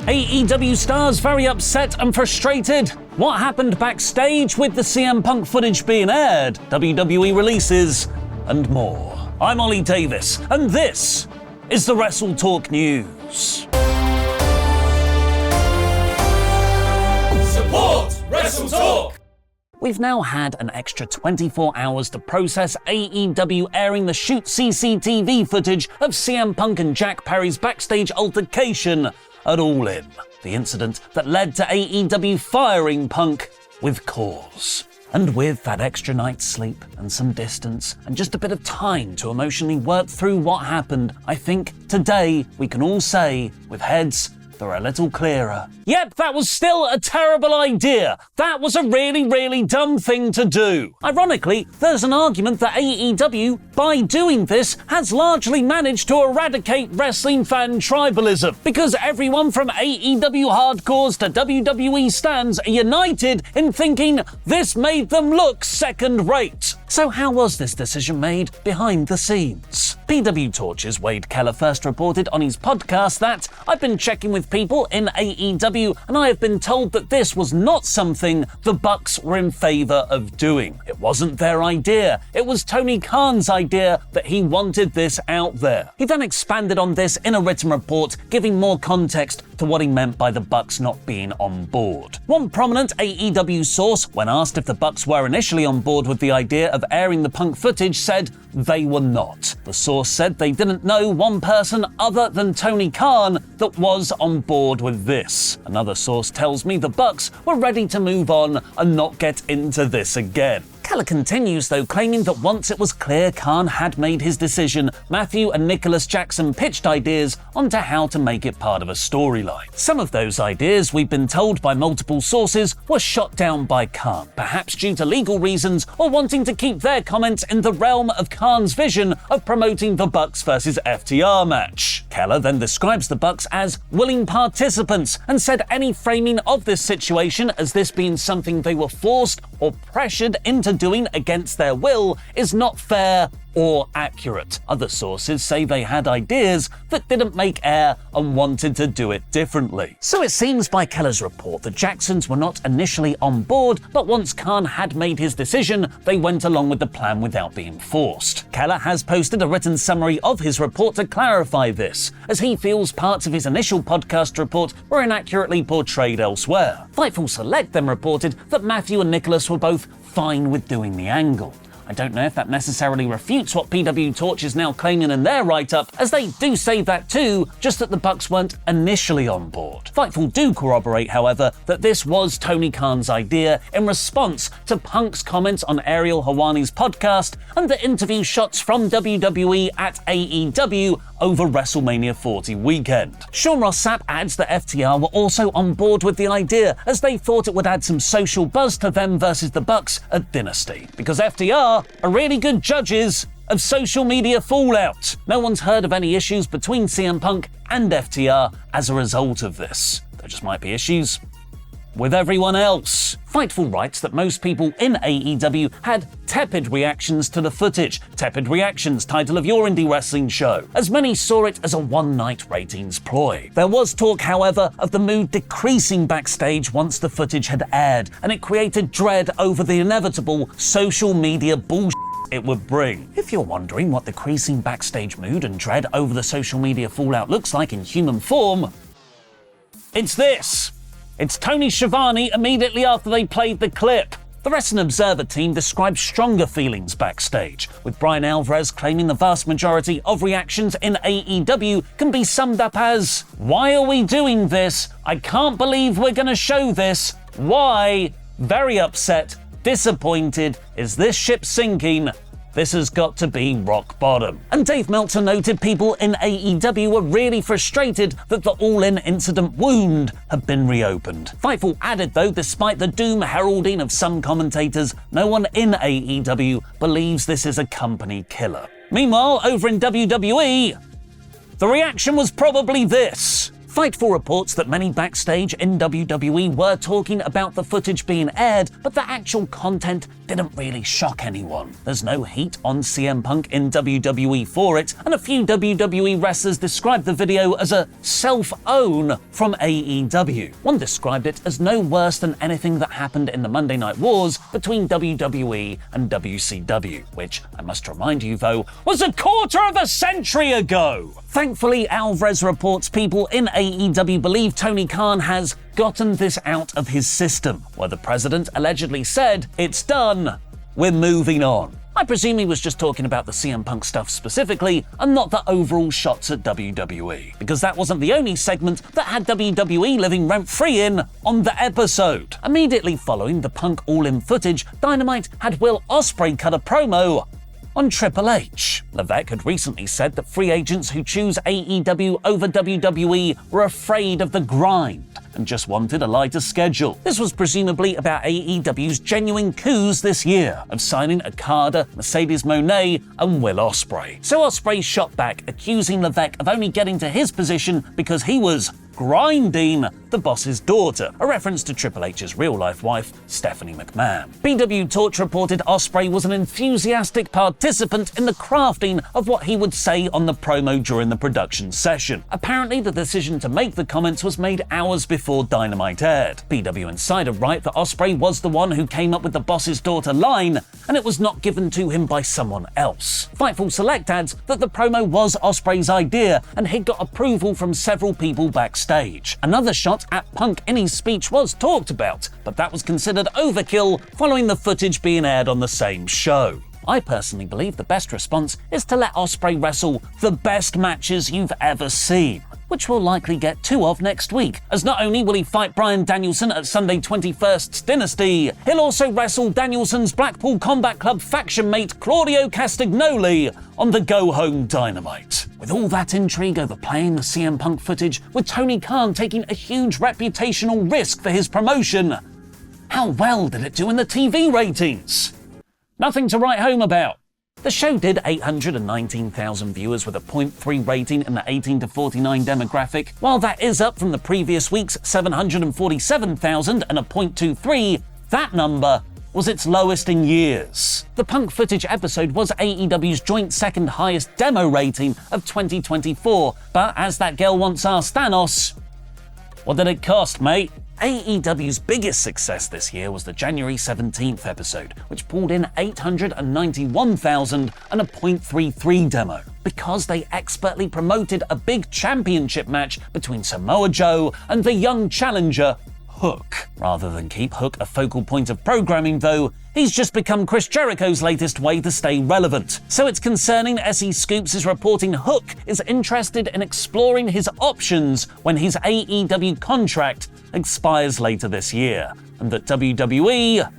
AEW stars very upset and frustrated. What happened backstage with the CM Punk footage being aired, WWE Releases, and more. I'm Ollie Davis, and this is the WrestleTalk News. Support WrestleTalk! We've now had an extra 24 hours to process AEW airing the shoot CCTV footage of CM Punk and Jack Perry's backstage altercation at All In, the incident that led to AEW firing Punk with cause. And with that extra night's sleep and some distance and just a bit of time to emotionally work through what happened, I think today we can all say, with heads that are a little clearer, yep, that was still a terrible idea. That was a really dumb thing to do. Ironically, there's an argument that AEW, by doing this, has largely managed to eradicate wrestling fan tribalism, because everyone from AEW hardcores to WWE stans are united in thinking this made them look second-rate. So how was this decision made behind the scenes? PW Torch's Wade Keller first reported on his podcast that, "I've been checking with people in AEW and I have been told that this was not something the Bucks were in favor of doing. It wasn't their idea. It was Tony Khan's idea that he wanted this out there." He then expanded on this in a written report, giving more context to what he meant by the Bucks not being on board. One prominent AEW source, when asked if the Bucks were initially on board with the idea of airing the Punk footage, said they were not. The source said they didn't know one person other than Tony Khan that was on board with this. Another source tells me the Bucks were ready to move on and not get into this again. Keller continues, though, claiming that once it was clear Khan had made his decision, Matthew and Nicholas Jackson pitched ideas onto how to make it part of a storyline. Some of those ideas, we've been told by multiple sources, were shot down by Khan, perhaps due to legal reasons or wanting to keep their comments in the realm of Khan's vision of promoting the Bucks versus FTR match. Keller then describes the Bucks as willing participants and said any framing of this situation as this being something they were forced or pressured into doing against their will is not fair or accurate. Other sources say they had ideas that didn't make air and wanted to do it differently. So it seems by Keller's report the Jacksons were not initially on board, but once Khan had made his decision, they went along with the plan without being forced. Keller has posted a written summary of his report to clarify this, as he feels parts of his initial podcast report were inaccurately portrayed elsewhere. Fightful Select then reported that Matthew and Nicholas were both fine with doing the angle. I don't know if that necessarily refutes what PW Torch is now claiming in their write-up, as they do say that too, just that the Bucks weren't initially on board. Fightful do corroborate, however, that this was Tony Khan's idea in response to Punk's comments on Ariel Helwani's podcast and the interview shots from WWE at AEW over WrestleMania 40 weekend. Sean Ross Sapp adds that FTR were also on board with the idea, as they thought it would add some social buzz to them versus the Bucks at Dynasty, because FTR are really good judges of social media fallout. No one's heard of any issues between CM Punk and FTR as a result of this. There just might be issues with everyone else. Fightful writes that most people in AEW had tepid reactions to the footage. Tepid reactions, title of your indie wrestling show, as many saw it as a one-night ratings ploy. There was talk, however, of the mood decreasing backstage once the footage had aired, and it created dread over the inevitable social media bullshit it would bring. If you're wondering what decreasing backstage mood and dread over the social media fallout looks like in human form, it's this. It's Tony Schiavone immediately after they played the clip. The Wrestling Observer team described stronger feelings backstage, with Brian Alvarez claiming the vast majority of reactions in AEW can be summed up as, "Why are we doing this? I can't believe we're gonna show this. Why? Very upset. Disappointed. Is this ship sinking? This has got to be rock bottom." And Dave Meltzer noted people in AEW were really frustrated that the All In incident wound had been reopened. Fightful added, though, despite the doom heralding of some commentators, no one in AEW believes this is a company killer. Meanwhile, over in WWE, the reaction was probably this. Fightful reports that many backstage in WWE were talking about the footage being aired, but the actual content didn't really shock anyone. There's no heat on CM Punk in WWE for it, and a few WWE wrestlers described the video as a self-own from AEW. One described it as no worse than anything that happened in the Monday Night Wars between WWE and WCW, which, I must remind you though, was a quarter of a century ago. Thankfully, Alvarez reports people in AEW believe Tony Khan has gotten this out of his system, where the president allegedly said, "It's done, we're moving on." I presume he was just talking about the CM Punk stuff specifically, and not the overall shots at WWE, because that wasn't the only segment that had WWE living rent-free in on the episode. Immediately following the Punk All-In footage, Dynamite had Will Ospreay cut a promo on Triple H. Levesque had recently said that free agents who choose AEW over WWE were afraid of the grind and just wanted a lighter schedule. This was presumably about AEW's genuine coups this year of signing Okada, Mercedes Moné, and Will Ospreay. So Ospreay shot back, accusing Levesque of only getting to his position because he was grinding the boss's daughter, a reference to Triple H's real-life wife, Stephanie McMahon. BW Torch reported Ospreay was an enthusiastic participant in the crafting of what he would say on the promo during the production session. Apparently, the decision to make the comments was made hours before Dynamite aired. BW Insider write that Ospreay was the one who came up with the boss's daughter line, and it was not given to him by someone else. Fightful Select adds that the promo was Ospreay's idea, and he got approval from several people backstage. Another shot at Punk in his speech was talked about, but that was considered overkill following the footage being aired on the same show. I personally believe the best response is to let Ospreay wrestle the best matches you've ever seen, which we'll likely get two of next week, as not only will he fight Bryan Danielson at Sunday 21st's Dynasty, he'll also wrestle Danielson's Blackpool Combat Club faction mate Claudio Castagnoli on the Go Home Dynamite. With all that intrigue over playing the CM Punk footage, with Tony Khan taking a huge reputational risk for his promotion, how well did it do in the TV ratings? Nothing to write home about. The show did 819,000 viewers with a 0.3 rating in the 18 to 49 demographic. While that is up from the previous week's 747,000 and a 0.23, that number was its lowest in years. The Punk footage episode was AEW's joint second highest demo rating of 2024, but as that girl once asked Thanos, what did it cost, mate? AEW's biggest success this year was the January 17th episode, which pulled in 891,000 and a 0.33 demo, because they expertly promoted a big championship match between Samoa Joe and the young challenger, Hook. Rather than keep Hook a focal point of programming though, he's just become Chris Jericho's latest way to stay relevant. So it's concerning SE Scoops is reporting Hook is interested in exploring his options when his AEW contract expires later this year, and that WWE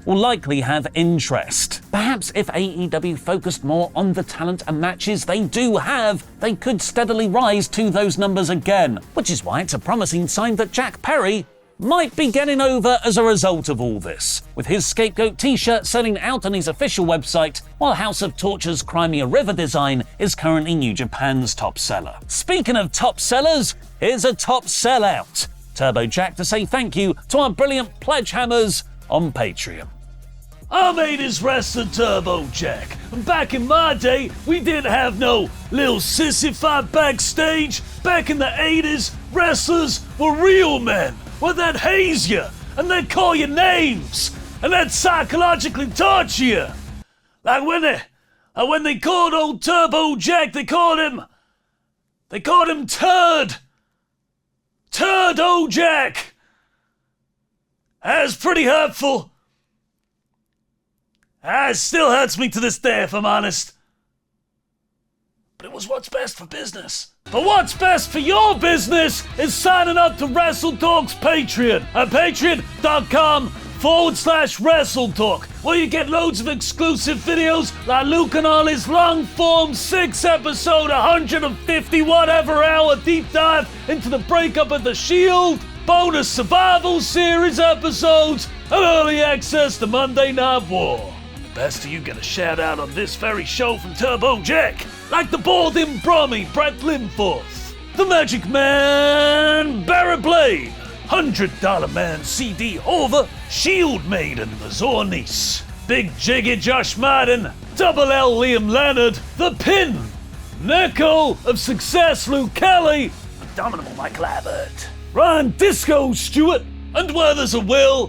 will likely have interest. Perhaps if AEW focused more on the talent and matches they do have, they could steadily rise to those numbers again, which is why it's a promising sign that Jack Perry might be getting over as a result of all this, with his Scapegoat t-shirt selling out on his official website, while House of Torture's Crimea River design is currently New Japan's top seller. Speaking of top sellers, here's a top sellout. Turbo Jack to say thank you to our brilliant pledge hammers on Patreon. I made his wrestler Turbo Jack. Back in my day, we didn't have no little sissy fight backstage. Back in the 80s, wrestlers were real men. Well, they'd haze you, and they'd call you names, and they'd psychologically torture you. Like when they called old Turbo Jack, they called him Turd. Turdo Jack. That's pretty hurtful. It still hurts me to this day, if I'm honest. But it was what's best for business. But what's best for your business is signing up to WrestleTalk's Patreon at patreon.com/WrestleTalk, where you get loads of exclusive videos like Luke and all his long-form 6-episode, 150 whatever hour deep dive into the breakup of the Shield, bonus Survival Series episodes, and early access to Monday Night War. The best of you get a shout out on this very show from Turbo Jack, like the bald and brummy Brett Linforth. The Magic Man, Barrett Blade, $100 Man CD over, Shield Maiden, the Zornice, Big Jiggy Josh Madden, Double L Liam Leonard, The Pin, Neko of Success Luke Kelly, Indomitable Michael Abbott, Ryan Disco Stewart, and where there's a Will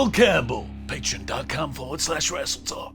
Campbell. Patreon.com/WrestleTalk.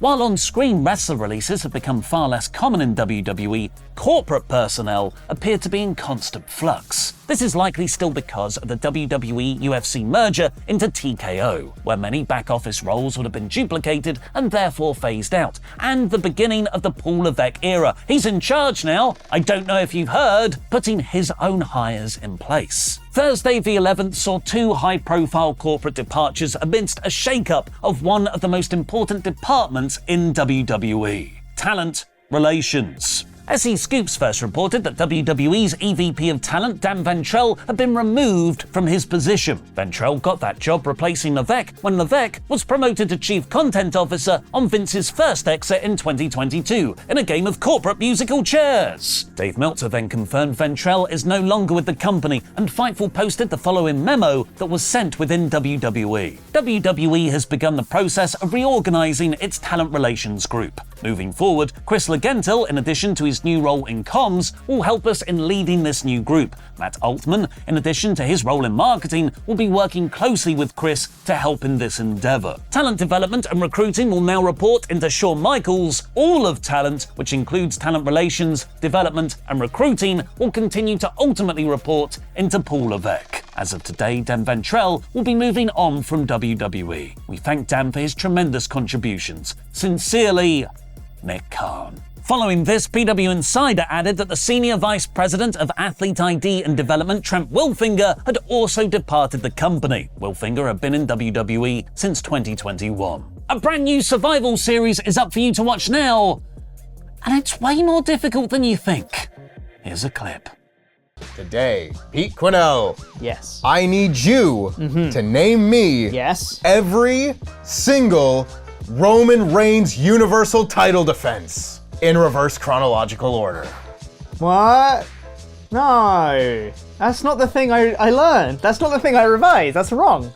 While on-screen wrestler releases have become far less common in WWE, corporate personnel appear to be in constant flux. This is likely still because of the WWE-UFC merger into TKO, where many back-office roles would have been duplicated and therefore phased out, and the beginning of the Paul Levesque era. He's in charge now, I don't know if you've heard, putting his own hires in place. Thursday the 11th saw two high-profile corporate departures amidst a shake-up of one of the most important departments in WWE: talent relations. SE Scoops first reported that WWE's EVP of Talent, Dan Ventrell, had been removed from his position. Ventrell got that job replacing Levesque when Levesque was promoted to Chief Content Officer on Vince's first exit in 2022 in a game of corporate musical chairs. Dave Meltzer then confirmed Ventrell is no longer with the company, and Fightful posted the following memo that was sent within WWE. WWE has begun the process of reorganizing its talent relations group. Moving forward, Chris Legentil, in addition to his new role in comms, will help us in leading this new group. Matt Altman, in addition to his role in marketing, will be working closely with Chris to help in this endeavor. Talent development and recruiting will now report into Shawn Michaels. All of talent, which includes talent relations, development, and recruiting, will continue to ultimately report into Paul Levesque. As of today, Dan Ventrell will be moving on from WWE. We thank Dan for his tremendous contributions. Sincerely, Nick Khan. Following this, PW Insider added that the Senior Vice President of Athlete ID and Development, Trent Wilfinger, had also departed the company. Wilfinger had been in WWE since 2021. A brand new survival series is up for you to watch now, and it's way more difficult than you think. Here's a clip. Today, Pete Quinnell, Yes. I need you to name me Yes. every single Roman Reigns Universal title defense in reverse chronological order. What? No. That's not the thing I learned. That's not the thing I revised. That's wrong.